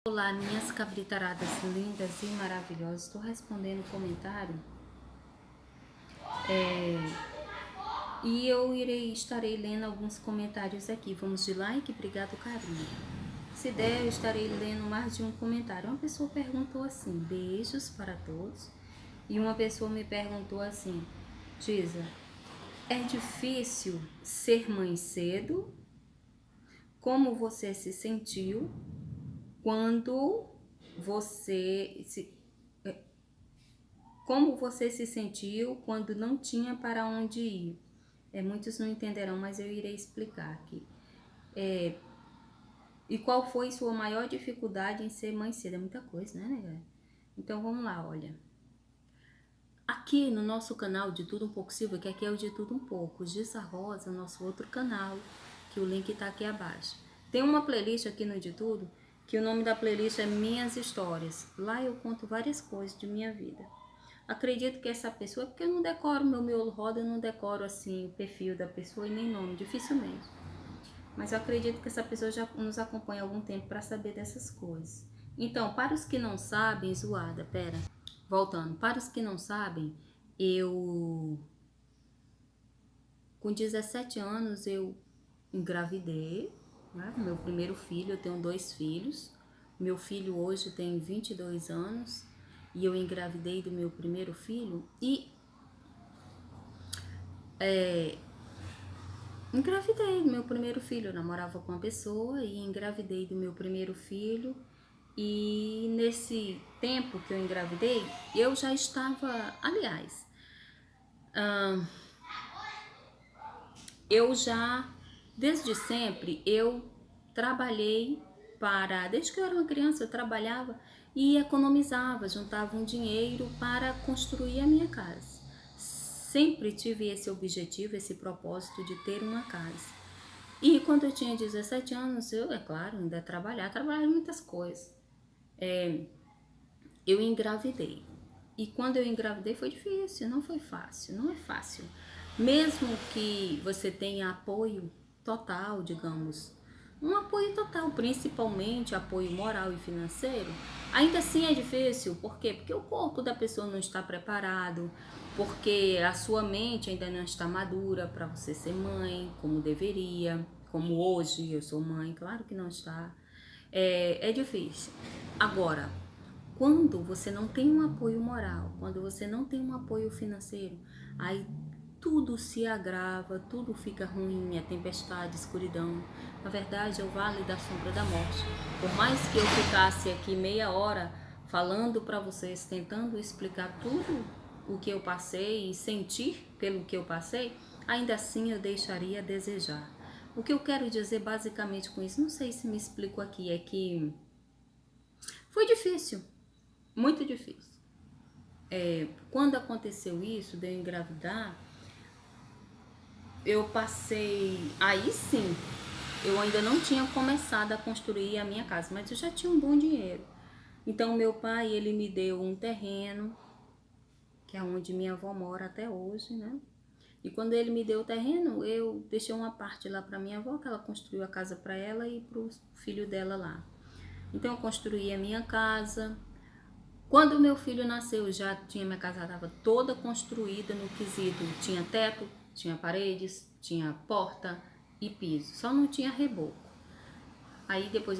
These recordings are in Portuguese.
Olá, minhas cabritaradas lindas e maravilhosas. Estou respondendo o comentário e eu estarei lendo alguns comentários aqui. Vamos de like, obrigado, carinho. Se der, eu estarei lendo mais de um comentário. Uma pessoa perguntou assim: beijos para todos. E uma pessoa me perguntou assim: Giza, é difícil ser mãe cedo? Como você se sentiu quando você se Como você se sentiu quando não tinha para onde ir? Muitos não entenderão, mas eu irei explicar aqui. E qual foi sua maior dificuldade em ser mãe cedo? É muita coisa, né, nega? Então vamos lá, olha. Aqui no nosso canal De Tudo Um Pouco Silva, que aqui é o De Tudo Um Pouco, Giza Rosa, nosso outro canal, que o link tá aqui abaixo. Tem uma playlist aqui no De Tudo, que o nome da playlist é Minhas Histórias. Lá eu conto várias coisas de minha vida. Acredito que essa pessoa, porque eu não decoro meu miolo roda, eu não decoro assim o perfil da pessoa e nem nome, dificilmente. Mas eu acredito que essa pessoa já nos acompanha há algum tempo para saber dessas coisas. Então, para os que não sabem, voltando, para os que não sabem, eu com 17 anos eu engravidei, né? Meu primeiro filho, eu tenho 2 filhos. Meu filho hoje tem 22 anos e eu engravidei do meu primeiro filho e engravidei do meu primeiro filho. Eu namorava com uma pessoa e engravidei do meu primeiro filho. E nesse tempo que eu engravidei, eu já estava, aliás, eu já, desde sempre, eu trabalhei desde que eu era uma criança, eu trabalhava e economizava, juntava um dinheiro para construir a minha casa. Sempre tive esse objetivo, esse propósito de ter uma casa. E quando eu tinha 17 anos, eu, é claro, ainda trabalhava em muitas coisas. Eu engravidei. E quando eu engravidei foi difícil, não foi fácil, não é fácil. Mesmo que você tenha apoio total, digamos, um apoio total, principalmente apoio moral e financeiro, ainda assim é difícil. Por quê? Porque o corpo da pessoa não está preparado, porque a sua mente ainda não está madura para você ser mãe, como deveria, como hoje eu sou mãe, claro que não está. É difícil. Agora, quando você não tem um apoio moral, quando você não tem um apoio financeiro, aí tudo se agrava, tudo fica ruim, é tempestade, escuridão. Na verdade, é o vale da sombra da morte. Por mais que eu ficasse aqui meia hora falando para vocês, tentando explicar tudo o que eu passei e sentir pelo que eu passei, ainda assim eu deixaria a desejar. O que eu quero dizer basicamente com isso, não sei se me explico aqui, é que foi difícil, muito difícil. Quando aconteceu isso, de eu engravidar, eu passei. Aí sim, eu ainda não tinha começado a construir a minha casa, mas eu já tinha um bom dinheiro. Então, meu pai, ele me deu um terreno, que é onde minha avó mora até hoje, né? E quando ele me deu o terreno, eu deixei uma parte lá para minha avó, que ela construiu a casa para ela e para o filho dela lá. Então, eu construí a minha casa. Quando o meu filho nasceu, já tinha minha casa estava toda construída no quesito, tinha teto, tinha paredes, tinha porta e piso, só não tinha reboco. Aí depois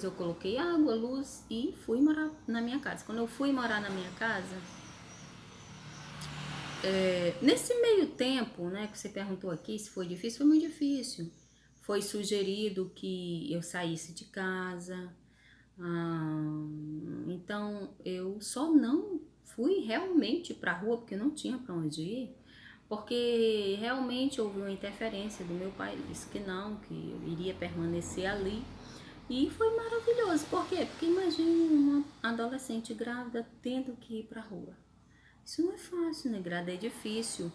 eu coloquei água, luz e fui morar na minha casa. Quando eu fui morar na minha casa, nesse meio tempo, né, que você perguntou aqui se foi difícil, foi muito difícil. Foi sugerido que eu saísse de casa. Então eu só não fui realmente para a rua porque não tinha para onde ir, porque realmente houve uma interferência do meu pai. Ele disse que não, que eu iria permanecer ali. E foi maravilhoso. Por quê? Porque imagine uma adolescente grávida tendo que ir para a rua. Isso não é fácil, né? Grávida é difícil.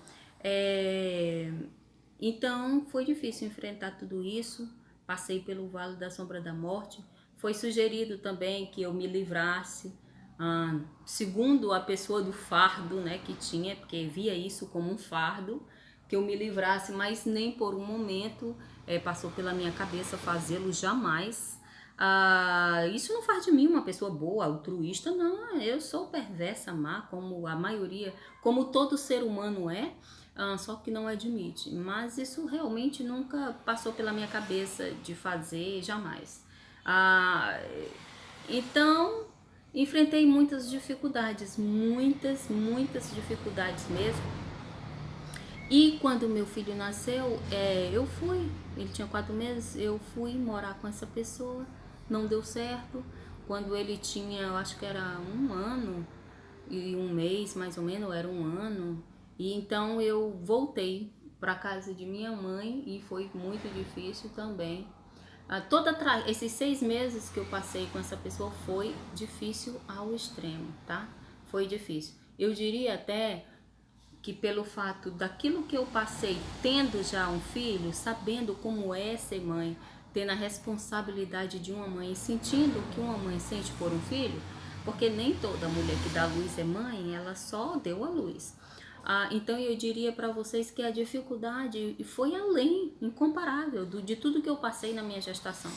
Então foi difícil enfrentar tudo isso. Passei pelo Vale da Sombra da Morte. Foi sugerido também que eu me livrasse, segundo a pessoa do fardo, né, que tinha, porque via isso como um fardo, que eu me livrasse, mas nem por um momento passou pela minha cabeça fazê-lo, jamais. Isso não faz de mim uma pessoa boa, altruísta, não. Eu sou perversa, má, como a maioria, como todo ser humano é, só que não admite. Mas isso realmente nunca passou pela minha cabeça de fazer, jamais. Ah, então, enfrentei muitas dificuldades mesmo. E quando meu filho nasceu, ele tinha 4 meses, eu fui morar com essa pessoa, não deu certo. Quando ele tinha, eu acho que era 1 ano e 1 mês, mais ou menos, era 1 ano. E então eu voltei para casa de minha mãe e foi muito difícil também. Esses 6 meses que eu passei com essa pessoa foi difícil ao extremo, tá? Foi difícil. Eu diria até que pelo fato daquilo que eu passei, tendo já um filho, sabendo como é ser mãe, tendo a responsabilidade de uma mãe e sentindo o que uma mãe sente por um filho, porque nem toda mulher que dá luz é mãe, ela só deu a luz. Então eu diria para vocês que a dificuldade foi além, incomparável de tudo que eu passei na minha gestação.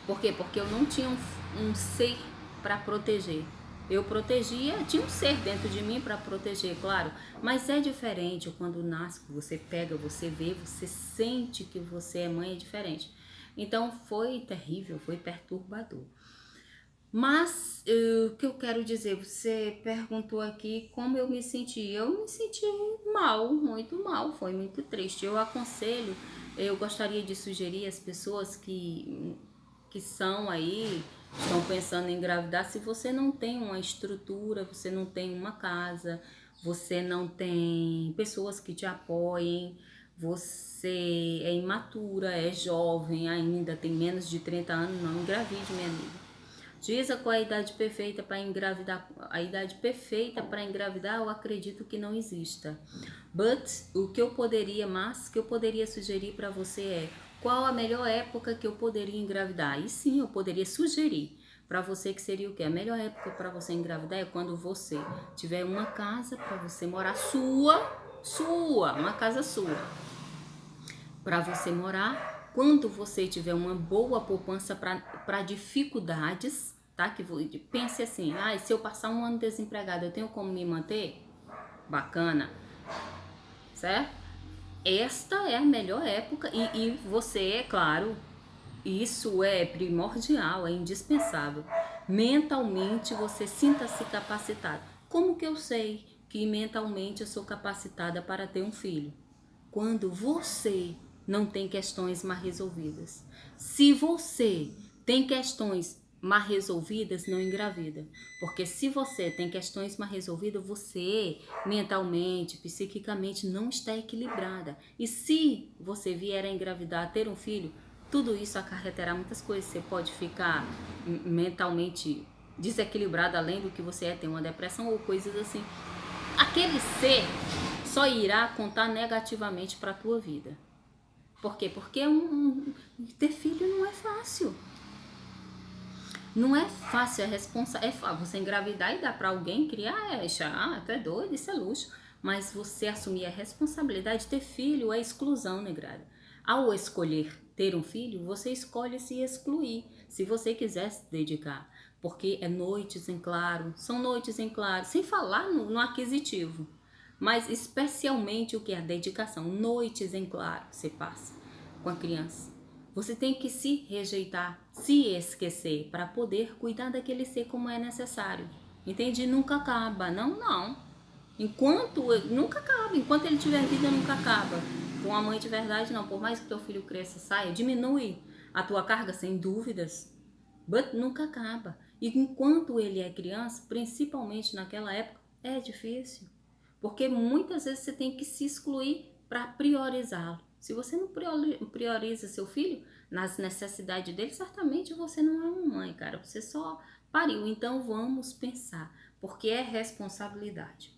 Por quê? Porque eu não tinha um ser para proteger. Eu protegia, tinha um ser dentro de mim para proteger, claro, mas é diferente quando nasce, você pega, você vê, você sente que você é mãe, é diferente. Então foi terrível, foi perturbador. Mas o que eu quero dizer, você perguntou aqui como eu me senti. Eu me senti mal, muito mal, foi muito triste. Eu aconselho, eu gostaria de sugerir às pessoas que são aí, estão pensando em engravidar, se você não tem uma estrutura, você não tem uma casa, você não tem pessoas que te apoiem, você é imatura, é jovem ainda, tem menos de 30 anos, não engravide, minha amiga. Diz qual é a idade perfeita para engravidar. A idade perfeita para engravidar, eu acredito que não exista. Mas que eu poderia sugerir para você é qual a melhor época que eu poderia engravidar. E sim, eu poderia sugerir para você que seria o quê? A melhor época para você engravidar é quando você tiver uma casa para você morar uma casa sua para você morar. Quando você tiver uma boa poupança para dificuldades, tá? Pense assim, se eu passar 1 ano desempregado, eu tenho como me manter? Bacana, certo? Esta é a melhor época e você, é claro, isso é primordial, é indispensável. Mentalmente você sinta-se capacitado. Como que eu sei que mentalmente eu sou capacitada para ter um filho? Quando você não tem questões mal resolvidas. Se você tem questões mal resolvidas, não engravida. Porque se você tem questões mal resolvidas, você mentalmente, psiquicamente não está equilibrada. E se você vier a engravidar, ter um filho, tudo isso acarreterá muitas coisas. Você pode ficar mentalmente desequilibrado além do que você é, ter uma depressão ou coisas assim. Aquele ser só irá contar negativamente para a tua vida. Por quê? Porque ter filho não é fácil. Não é fácil, você engravidar e dar para alguém criar, tu é doido, isso é luxo. Mas você assumir a responsabilidade de ter filho é exclusão, negrada. Ao escolher ter um filho, você escolhe se excluir, se você quiser se dedicar. Porque é noites em claro, são noites em claro, sem falar no aquisitivo. Mas especialmente o que é a dedicação, noites em claro você passa com a criança. Você tem que se rejeitar, se esquecer para poder cuidar daquele ser como é necessário. Entende? Nunca acaba. Não. Nunca acaba. Enquanto ele tiver vida, nunca acaba. Com a mãe de verdade, não. Por mais que teu filho cresça, saia, diminui a tua carga, sem dúvidas. But nunca acaba. E enquanto ele é criança, principalmente naquela época, é difícil. Porque muitas vezes você tem que se excluir para priorizá-lo. Se você não prioriza seu filho nas necessidades dele, certamente você não é uma mãe, cara. Você só pariu. Então vamos pensar, porque é responsabilidade.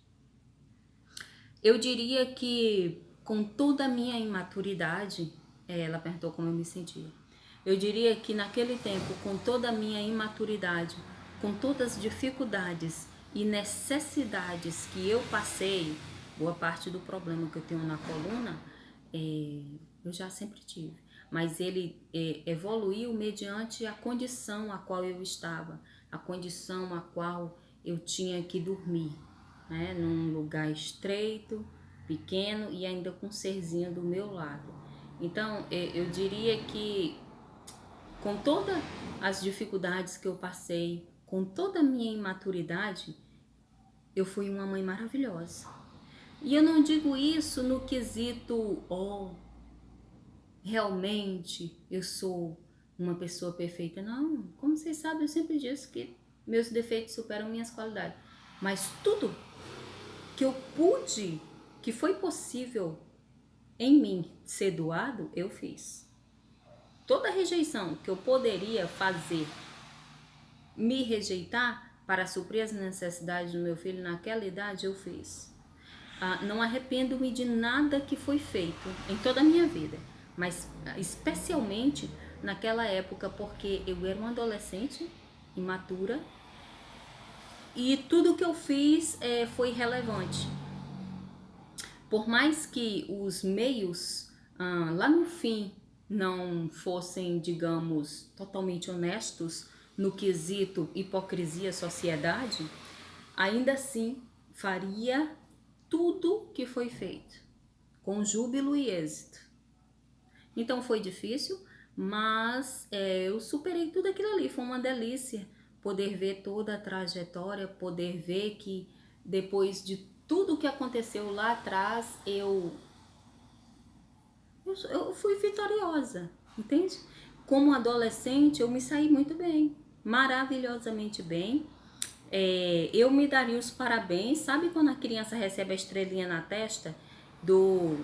Eu diria que com toda a minha imaturidade, ela perguntou como eu me sentia. Eu diria que naquele tempo, com toda a minha imaturidade, com todas as dificuldades e necessidades que eu passei, boa parte do problema que eu tenho na coluna, eu já sempre tive. mas ele evoluiu mediante a condição a qual eu estava, a condição a qual eu tinha que dormir, né? Num lugar estreito, pequeno e ainda com um serzinho do meu lado. Então, eu diria que com todas as dificuldades que eu passei, com toda a minha imaturidade, eu fui uma mãe maravilhosa. E eu não digo isso no quesito, realmente eu sou uma pessoa perfeita. Não, como vocês sabem, eu sempre disse que meus defeitos superam minhas qualidades. Mas tudo que eu pude, que foi possível em mim ser doado, eu fiz. Toda rejeição que eu poderia fazer, me rejeitar para suprir as necessidades do meu filho naquela idade, eu fiz. Não arrependo-me de nada que foi feito em toda a minha vida, mas especialmente naquela época, porque eu era uma adolescente imatura e tudo que eu fiz foi relevante. Por mais que os meios lá no fim não fossem, digamos, totalmente honestos no quesito hipocrisia sociedade, ainda assim faria tudo que foi feito com júbilo e êxito. Então foi difícil, mas eu superei tudo aquilo ali. Foi uma delícia poder ver toda a trajetória, poder ver que depois de tudo que aconteceu lá atrás, eu fui vitoriosa, entende? Como adolescente, eu me saí muito bem, maravilhosamente bem. Eu me daria os parabéns. Sabe quando a criança recebe a estrelinha na testa do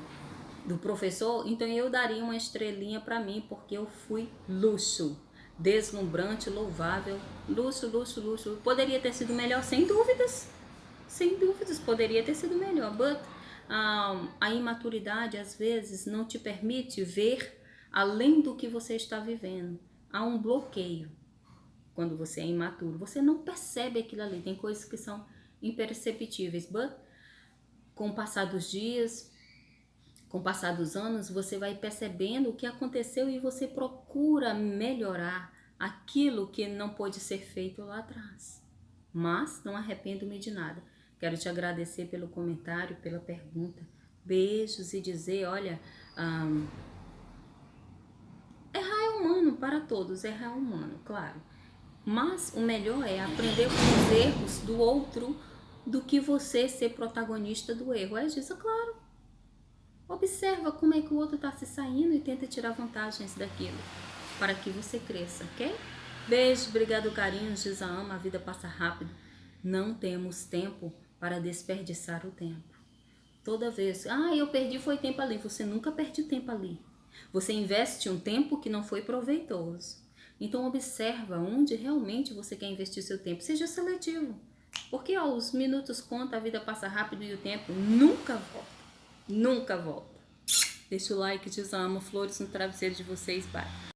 professor? Então eu daria uma estrelinha para mim, porque eu fui luxo, deslumbrante, louvável, luxo, luxo, luxo. Poderia ter sido melhor, sem dúvidas. Sem dúvidas, poderia ter sido melhor, but a imaturidade às vezes não te permite ver além do que você está vivendo. Há um bloqueio quando você é imaturo. Você não percebe aquilo ali. Tem coisas que são imperceptíveis, but com o passar dos dias, com o passar dos anos, você vai percebendo o que aconteceu e você procura melhorar aquilo que não pôde ser feito lá atrás. Mas não arrependo-me de nada. Quero te agradecer pelo comentário, pela pergunta. Beijos e dizer, olha, errar é humano para todos, errar é humano, claro. Mas o melhor é aprender com os erros do outro do que você ser protagonista do erro. É isso, claro. Observa como é que o outro está se saindo e tenta tirar vantagens daquilo para que você cresça, ok? Beijo, obrigado, carinho, Giza ama, a vida passa rápido. Não temos tempo para desperdiçar o tempo. Toda vez, eu perdi foi tempo ali. Você nunca perde tempo ali. Você investe um tempo que não foi proveitoso. Então observa onde realmente você quer investir seu tempo. Seja seletivo. Porque os minutos contam, a vida passa rápido e o tempo nunca volta. Nunca volta. Deixa o like, te amo, flores no travesseiro de vocês, bye.